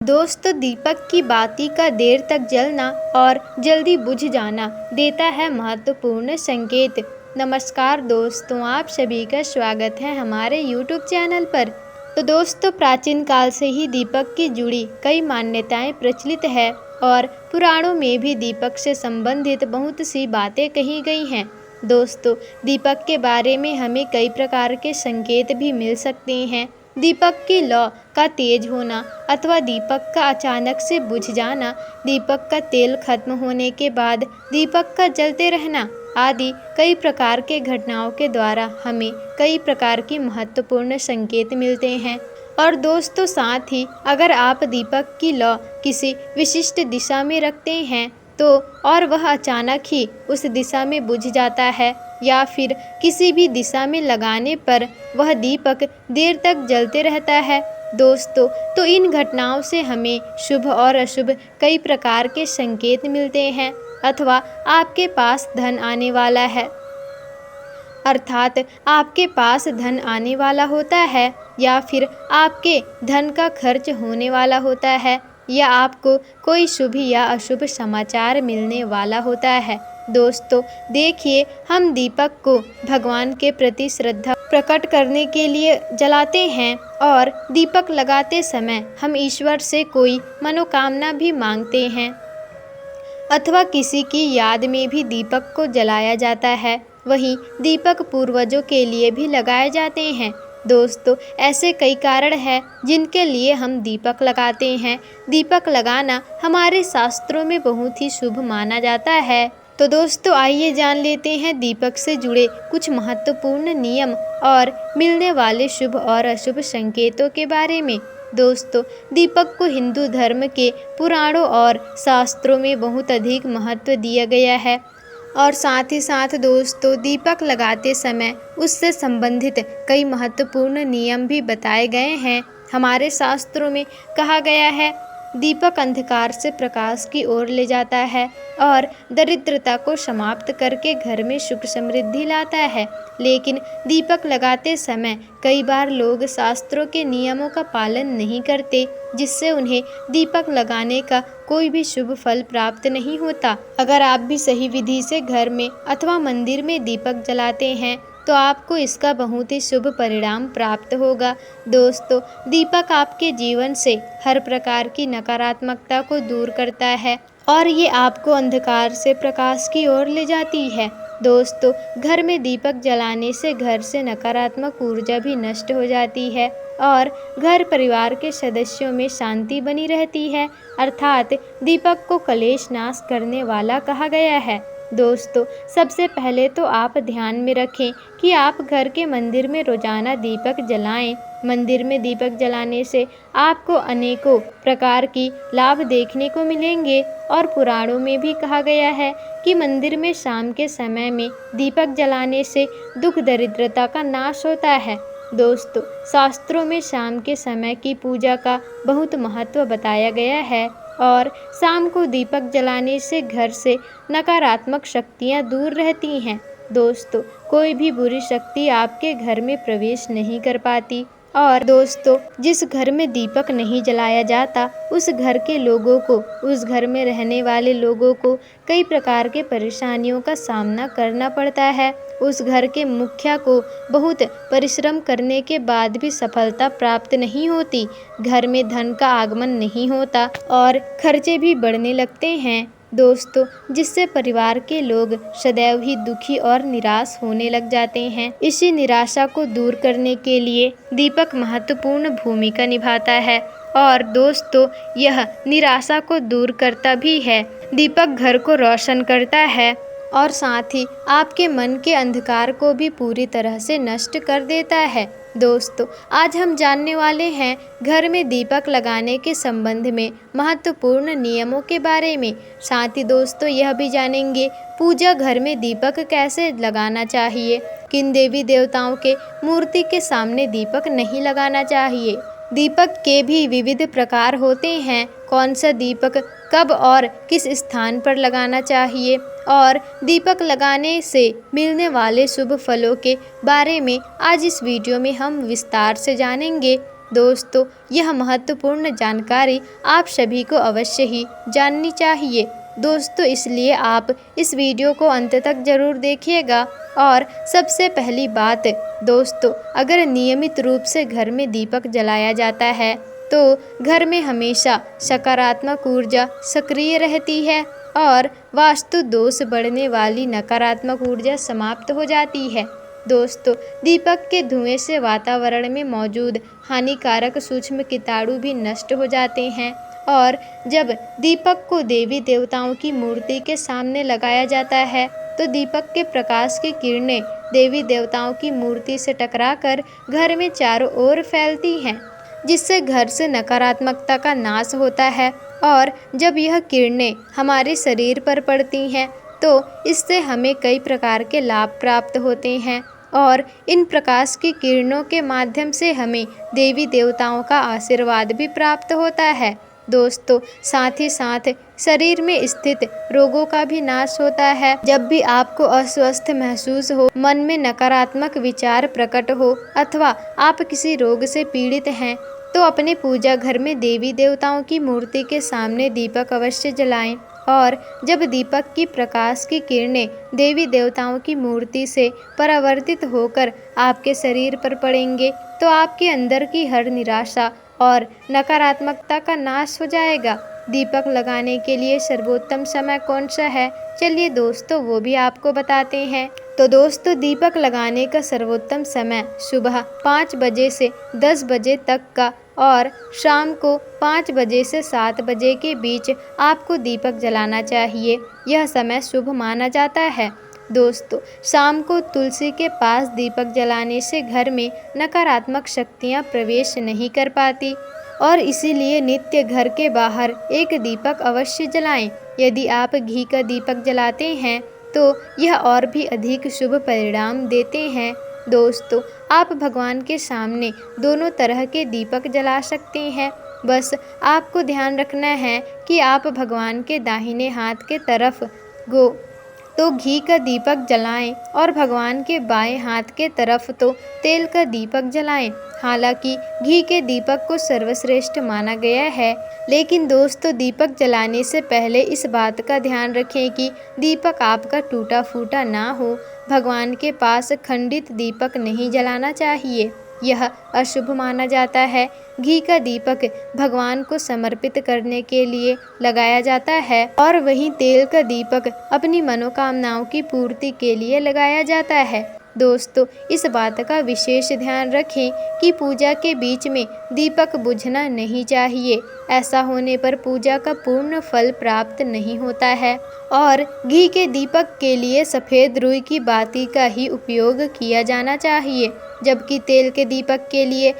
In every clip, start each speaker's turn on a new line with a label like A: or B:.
A: दोस्तों, दीपक की बाती का देर तक जलना और जल्दी बुझ जाना देता है महत्वपूर्ण संकेत। नमस्कार दोस्तों, आप सभी का स्वागत है हमारे YouTube चैनल पर। तो दोस्तों, प्राचीन काल से ही दीपक की जुड़ी कई मान्यताएं प्रचलित है और पुराणों में भी दीपक से संबंधित बहुत सी बातें कही गई हैं। दोस्तों, दीपक के बारे में हमें कई प्रकार के संकेत भी मिल सकते हैं। दीपक की लौ का तेज होना अथवा दीपक का अचानक से बुझ जाना, दीपक का तेल खत्म होने के बाद दीपक का जलते रहना आदि कई प्रकार के घटनाओं के द्वारा हमें कई प्रकार की महत्वपूर्ण संकेत मिलते हैं। और दोस्तों, साथ ही अगर आप दीपक की लौ किसी विशिष्ट दिशा में रखते हैं तो और वह अचानक ही उस दिशा में बुझ जाता है या फिर किसी भी दिशा में लगाने पर वह दीपक देर तक जलते रहता है दोस्तों, तो इन घटनाओं से हमें शुभ और अशुभ कई प्रकार के संकेत मिलते हैं। अथवा आपके पास धन आने वाला है, अर्थात आपके पास धन आने वाला होता है या फिर आपके धन का खर्च होने वाला होता है या आपको कोई शुभ या अशुभ समाचार मिलने वाला होता है। दोस्तों, देखिए, हम दीपक को भगवान के प्रति श्रद्धा प्रकट करने के लिए जलाते हैं और दीपक लगाते समय हम ईश्वर से कोई मनोकामना भी मांगते हैं अथवा किसी की याद में भी दीपक को जलाया जाता है। वहीं दीपक पूर्वजों के लिए भी लगाए जाते हैं। दोस्तों, ऐसे कई कारण हैं जिनके लिए हम दीपक लगाते हैं। दीपक लगाना हमारे शास्त्रों में बहुत ही शुभ माना जाता है। तो दोस्तों, आइए जान लेते हैं दीपक से जुड़े कुछ महत्वपूर्ण नियम और मिलने वाले शुभ और अशुभ संकेतों के बारे में। दोस्तों, दीपक को हिंदू धर्म के पुराणों और शास्त्रों में बहुत अधिक महत्व दिया गया है और साथ ही साथ दोस्तों, दीपक लगाते समय उससे संबंधित कई महत्वपूर्ण नियम भी बताए गए हैं। हमारे शास्त्रों में कहा गया है, दीपक अंधकार से प्रकाश की ओर ले जाता है और दरिद्रता को समाप्त करके घर में सुख समृद्धि लाता है। लेकिन दीपक लगाते समय कई बार लोग शास्त्रों के नियमों का पालन नहीं करते, जिससे उन्हें दीपक लगाने का कोई भी शुभ फल प्राप्त नहीं होता। अगर आप भी सही विधि से घर में अथवा मंदिर में दीपक जलाते हैं तो आपको इसका बहुत ही शुभ परिणाम प्राप्त होगा। दोस्तों, दीपक आपके जीवन से हर प्रकार की नकारात्मकता को दूर करता है और ये आपको अंधकार से प्रकाश की ओर ले जाती है। दोस्तों, घर में दीपक जलाने से घर से नकारात्मक ऊर्जा भी नष्ट हो जाती है और घर परिवार के सदस्यों में शांति बनी रहती है, अर्थात दीपक को कलेश नाश करने वाला कहा गया है। दोस्तों, सबसे पहले तो आप ध्यान में रखें कि आप घर के मंदिर में रोजाना दीपक जलाएं। मंदिर में दीपक जलाने से आपको अनेकों प्रकार की लाभ देखने को मिलेंगे और पुराणों में भी कहा गया है कि मंदिर में शाम के समय में दीपक जलाने से दुख दरिद्रता का नाश होता है। दोस्तों, शास्त्रों में शाम के समय की पूजा का बहुत महत्व बताया गया है और शाम को दीपक जलाने से घर से नकारात्मक शक्तियां दूर रहती हैं। दोस्तों, कोई भी बुरी शक्ति आपके घर में प्रवेश नहीं कर पाती और दोस्तों, जिस घर में दीपक नहीं जलाया जाता उस घर के लोगों को, उस घर में रहने वाले लोगों को कई प्रकार के परेशानियों का सामना करना पड़ता है। उस घर के मुखिया को बहुत परिश्रम करने के बाद भी सफलता प्राप्त नहीं होती, घर में धन का आगमन नहीं होता और खर्चे भी बढ़ने लगते हैं। दोस्तों, जिससे परिवार के लोग सदैव ही दुखी और निराश होने लग जाते हैं। इसी निराशा को दूर करने के लिए दीपक महत्वपूर्ण भूमिका निभाता है और दोस्तों, यह निराशा को दूर करता भी है। दीपक घर को रोशन करता है और साथ ही आपके मन के अंधकार को भी पूरी तरह से नष्ट कर देता है। दोस्तों, आज हम जानने वाले हैं घर में दीपक लगाने के संबंध में महत्वपूर्ण नियमों के बारे में। साथ ही दोस्तों, यह भी जानेंगे पूजा घर में दीपक कैसे लगाना चाहिए, किन देवी देवताओं के मूर्ति के सामने दीपक नहीं लगाना चाहिए। दीपक के भी विविध प्रकार होते हैं, कौन सा दीपक कब और किस स्थान पर लगाना चाहिए और दीपक लगाने से मिलने वाले शुभ फलों के बारे में आज इस वीडियो में हम विस्तार से जानेंगे। दोस्तों, यह महत्वपूर्ण जानकारी आप सभी को अवश्य ही जाननी चाहिए। दोस्तों, इसलिए आप इस वीडियो को अंत तक जरूर देखिएगा। और सबसे पहली बात दोस्तों, अगर नियमित रूप से घर में दीपक जलाया जाता है तो घर में हमेशा सकारात्मक ऊर्जा सक्रिय रहती है और वास्तु दोष बढ़ने वाली नकारात्मक ऊर्जा समाप्त हो जाती है। दोस्तों, दीपक के धुएं से वातावरण में मौजूद हानिकारक सूक्ष्म कीटाणु भी नष्ट हो जाते हैं और जब दीपक को देवी देवताओं की मूर्ति के सामने लगाया जाता है तो दीपक के प्रकाश की किरणें देवी देवताओं की मूर्ति से टकराकर घर में चारों ओर फैलती हैं, जिससे घर से नकारात्मकता का नाश होता है। और जब यह किरणें हमारे शरीर पर पड़ती हैं तो इससे हमें कई प्रकार के लाभ प्राप्त होते हैं और इन प्रकाश की किरणों के माध्यम से हमें देवी देवताओं का आशीर्वाद भी प्राप्त होता है। दोस्तों, साथ ही साथ शरीर में स्थित रोगों का भी नाश होता है। जब भी आपको अस्वस्थ महसूस हो, मन में नकारात्मक विचार प्रकट हो अथवा आप किसी रोग से पीड़ित हैं तो अपने पूजा घर में देवी देवताओं की मूर्ति के सामने दीपक अवश्य जलाएं। और जब दीपक की प्रकाश की किरणें देवी देवताओं की मूर्ति से परावर्तित होकर आपके शरीर पर पड़ेंगे तो आपके अंदर की हर निराशा और नकारात्मकता का नाश हो जाएगा। दीपक लगाने के लिए सर्वोत्तम समय कौन सा है? चलिए दोस्तों, वो भी आपको बताते हैं। तो दोस्तों, दीपक लगाने का सर्वोत्तम समय सुबह 5 बजे से 10 बजे तक का और शाम को 5 बजे से 7 बजे के बीच आपको दीपक जलाना चाहिए। यह समय शुभ माना जाता है। दोस्तों, शाम को तुलसी के पास दीपक जलाने से घर में नकारात्मक शक्तियां प्रवेश नहीं कर पाती और इसीलिए नित्य घर के बाहर एक दीपक अवश्य जलाएं। यदि आप घी का दीपक जलाते हैं तो यह और भी अधिक शुभ परिणाम देते हैं। दोस्तों, आप भगवान के सामने दोनों तरह के दीपक जला सकते हैं। बस आपको ध्यान रखना है कि आप भगवान के दाहिने हाथ के तरफ तो घी का दीपक जलाएं और भगवान के बाएं हाथ के तरफ तो तेल का दीपक जलाएं। हालांकि घी के दीपक को सर्वश्रेष्ठ माना गया है, लेकिन दोस्तों, दीपक जलाने से पहले इस बात का ध्यान रखें कि दीपक आपका टूटा फूटा ना हो। भगवान के पास खंडित दीपक नहीं जलाना चाहिए, यह अशुभ माना जाता है। घी का दीपक भगवान को समर्पित करने के लिए लगाया जाता है और वहीं तेल का दीपक अपनी मनोकामनाओं की पूर्ति के लिए लगाया जाता है। दोस्तों, इस बात का विशेष ध्यान रखें कि पूजा के बीच में दीपक बुझना नहीं चाहिए। ऐसा होने पर पूजा का पूर्ण फल प्राप्त नहीं होता है। और घी के दीपक के लिए सफ़ेद रुई की बाती का ही उपयोग किया जाना चाहिए, जबकि तेल के दीपक के लिए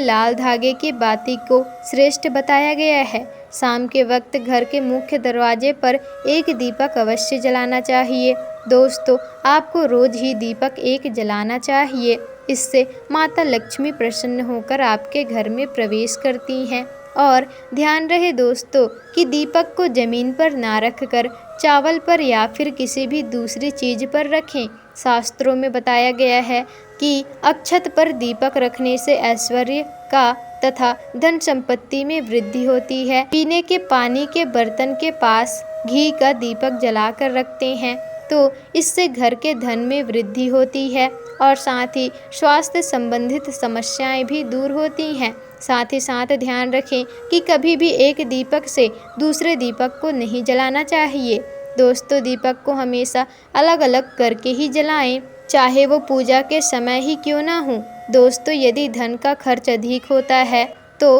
A: लाल धागे की बाती को श्रेष्ठ बताया गया है। शाम के वक्त घर के मुख्य दरवाजे पर एक दीपक अवश्य जलाना चाहिए। दोस्तों, आपको रोज ही दीपक एक जलाना चाहिए। इससे माता लक्ष्मी प्रसन्न होकर आपके घर में प्रवेश करती हैं। और ध्यान रहे दोस्तों कि दीपक को जमीन पर ना रखकर चावल पर या फिर किसी भी दूसरी चीज़ पर रखें। शास्त्रों में बताया गया है कि अक्षत पर दीपक रखने से ऐश्वर्य का तथा धन संपत्ति में वृद्धि होती है। पीने के पानी के बर्तन के पास घी का दीपक जलाकर रखते हैं तो इससे घर के धन में वृद्धि होती है और साथ ही स्वास्थ्य संबंधित समस्याएं भी दूर होती हैं। साथ ही साथ ध्यान रखें कि कभी भी एक दीपक से दूसरे दीपक को नहीं जलाना चाहिए। दोस्तों, दीपक को हमेशा अलग अलग करके ही जलाएं, चाहे वो पूजा के समय ही क्यों ना हो। दोस्तों, यदि धन का खर्च अधिक होता है तो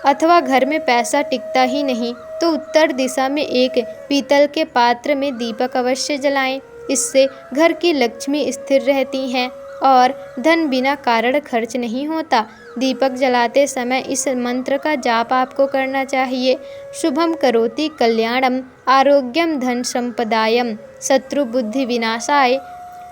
A: अथवा घर में पैसा टिकता ही नहीं तो उत्तर दिशा में एक पीतल के पात्र में दीपक अवश्य जलाएं। इससे घर की लक्ष्मी स्थिर रहती हैं और धन बिना कारण खर्च नहीं होता। दीपक जलाते समय इस मंत्र का जाप आपको करना चाहिए। शुभम करोति कल्याणम, आरोग्यम धन संपदायम, शत्रु बुद्धि विनाशाय,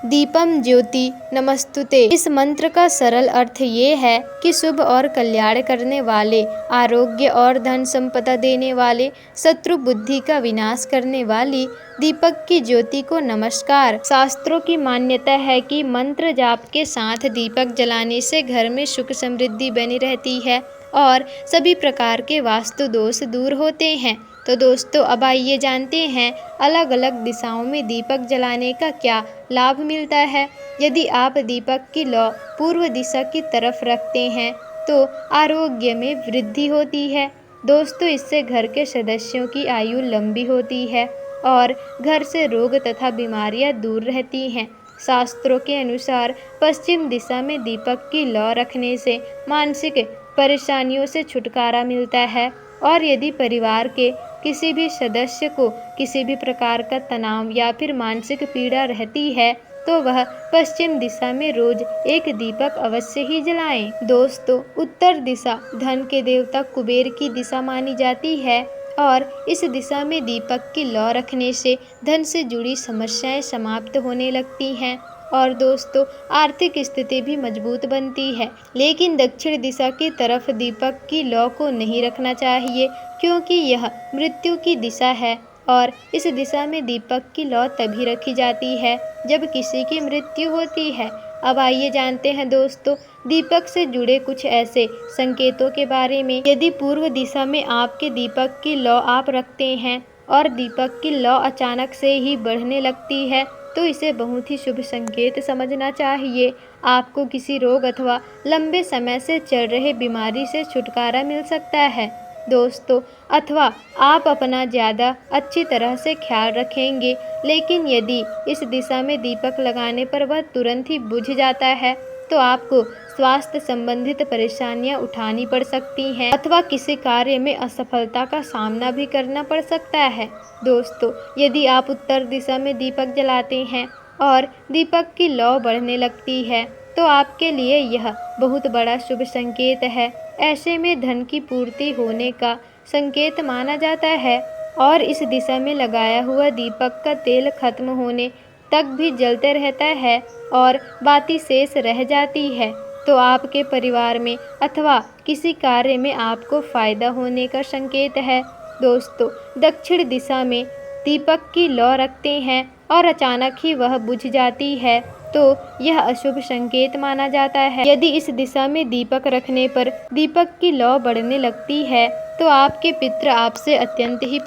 A: दीपम ज्योति नमस्तुते। इस मंत्र का सरल अर्थ ये है कि शुभ और कल्याण करने वाले, आरोग्य और धन संपदा देने वाले, शत्रु बुद्धि का विनाश करने वाली दीपक की ज्योति को नमस्कार। शास्त्रों की मान्यता है कि मंत्र जाप के साथ दीपक जलाने से घर में सुख समृद्धि बनी रहती है और सभी प्रकार के वास्तु दोष दूर होते हैं। तो दोस्तों, अब आइए जानते हैं अलग अलग दिशाओं में दीपक जलाने का क्या लाभ मिलता है। यदि आप दीपक की लौ पूर्व दिशा की तरफ रखते हैं तो आरोग्य में वृद्धि होती है। दोस्तों, इससे घर के सदस्यों की आयु लंबी होती है और घर से रोग तथा बीमारियां दूर रहती हैं। शास्त्रों के अनुसार पश्चिम दिशा में दीपक की लौ रखने से मानसिक परेशानियों से छुटकारा मिलता है और यदि परिवार के किसी भी सदस्य को किसी भी प्रकार का तनाव या फिर मानसिक पीड़ा रहती है तो वह पश्चिम दिशा में रोज एक दीपक अवश्य ही जलाएं। दोस्तों, उत्तर दिशा धन के देवता कुबेर की दिशा मानी जाती है और इस दिशा में दीपक की लौ रखने से धन से जुड़ी समस्याएं समाप्त होने लगती हैं और दोस्तों, आर्थिक स्थिति भी मजबूत बनती है। लेकिन दक्षिण दिशा की तरफ दीपक की लौ को नहीं रखना चाहिए क्योंकि यह मृत्यु की दिशा है और इस दिशा में दीपक की लौ तभी रखी जाती है जब किसी की मृत्यु होती है। अब आइए जानते हैं दोस्तों दीपक से जुड़े कुछ ऐसे संकेतों के बारे में। यदि पूर्व दिशा में आपके दीपक की लौ आप रखते हैं और दीपक की लौ अचानक से ही बढ़ने लगती है तो इसे बहुत ही शुभ संकेत समझना चाहिए। आपको किसी रोग अथवा लंबे समय से चल रहे बीमारी से छुटकारा मिल सकता है दोस्तों, अथवा आप अपना ज़्यादा अच्छी तरह से ख्याल रखेंगे। लेकिन यदि इस दिशा में दीपक लगाने पर वह तुरंत ही बुझ जाता है तो आपको स्वास्थ्य संबंधित परेशानियां उठानी पड़ सकती हैं अथवा किसी कार्य में असफलता का सामना भी करना पड़ सकता है। दोस्तों, यदि आप उत्तर दिशा में दीपक जलाते हैं और दीपक की लौ बढ़ने लगती है तो आपके लिए यह बहुत बड़ा शुभ संकेत है। ऐसे में धन की पूर्ति होने का संकेत माना जाता है और इस दिशा में लगाया हुआ दीपक का तेल खत्म होने तक भी जलते रहता है और बाती शेष रह जाती है तो आपके परिवार में अथवा किसी कार्य में आपको फायदा होने का संकेत है। दोस्तों, दक्षिण दिशा में दीपक की लौ रखते हैं और अचानक ही वह बुझ जाती है तो यह अशुभ संकेत माना जाता है। यदि इस दिशा में दीपक रखने पर दीपक की लौ बढ़ने लगती है तो आपके पितृ आपसे अत्यंत ही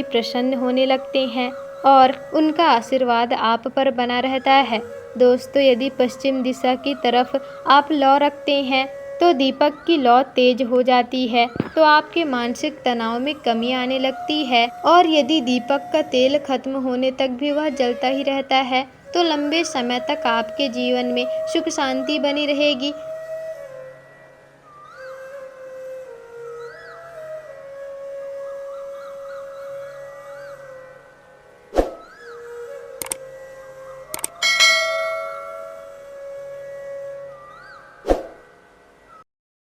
A: प्रसन्न होने लगते हैं और उनका आशीर्वाद आप पर बना रहता है। दोस्तों, यदि पश्चिम दिशा की तरफ आप लौ रखते हैं तो दीपक की लौ तेज हो जाती है तो आपके मानसिक तनाव में कमी आने लगती है और यदि दीपक का तेल खत्म होने तक भी वह जलता ही रहता है तो लंबे समय तक आपके जीवन में सुख शांति बनी रहेगी।